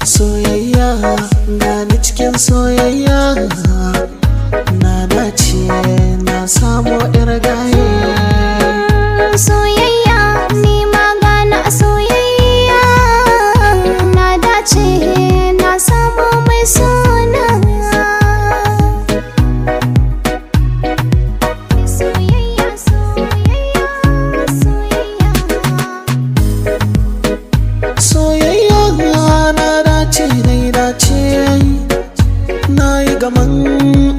Soyayya gani cikin soyayya, na dace na samo 'yar gaye. Soyayya ni ma gana a soyayya, na dace na samo mai suna. Soyayya, soyayya, soyayya. Soyayya na dace dai dace, na yi gaman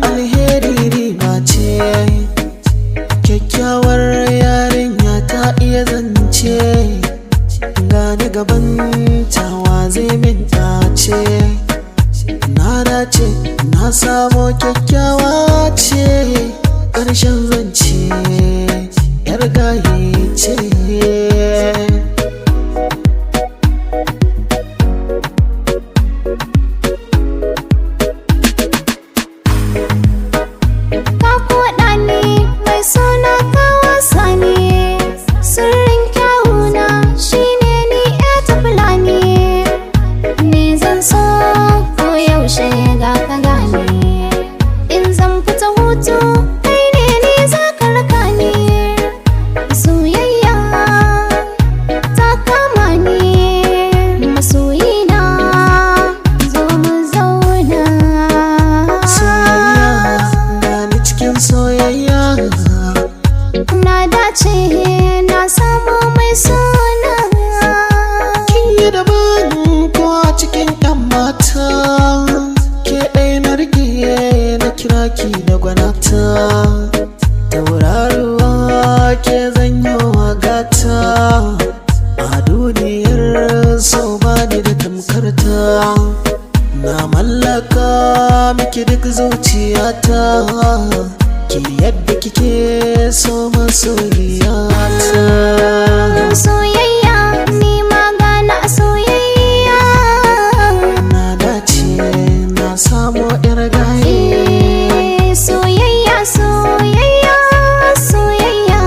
alheri riba ce. Kyakkyawar yarinya ta iya zance, gani gaban tawa zai min dace. Na dace na samo kyakkyawa ce, ƙarshen zance 'yar gaye ce. Ka koɗa ni mai suna ka wasa ne, sirrin kyawuna shine ni ya ta fulani. Ni zan so ko yaushe ga ka gane, in zan fita hutu kai ne ni za ka raka ni. Soyayya ta kama ni, masoyina zo mu zauna. Soyayya gani cikin soyayya, Na dace na samu mai suna. kin yi daban ko a cikin 'yan mata, ke ɗaya na rike na kira ki da gwanata. Tauraruwa ke zanyo wa gata, a duniyar so bani da tamkarta. Na mallaka miki duk zuciyata, ki yadda kike so masoyiyata. Soyayya ni ma gana a soyayya, Na dace na samo 'yar gaye. soyayya, soyayya, soyayya,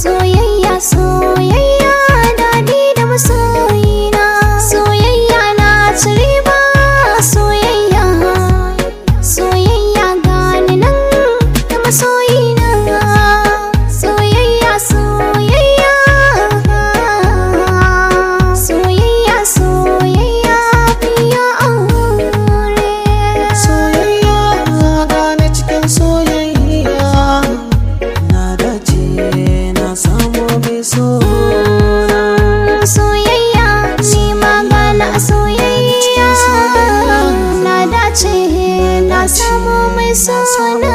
soyayya, soyayya, daɗi da masoyina. Soyayya na ci riba, soyayya, soyayya gani nan da masoyina. Soyayya, soyayya, soyayya, soyayya, biya aure. Soyayya gane cikin soyayya, na dace na samo mai sona. Soyayya ni ma gana a soyayya, na dace na samu mai suna.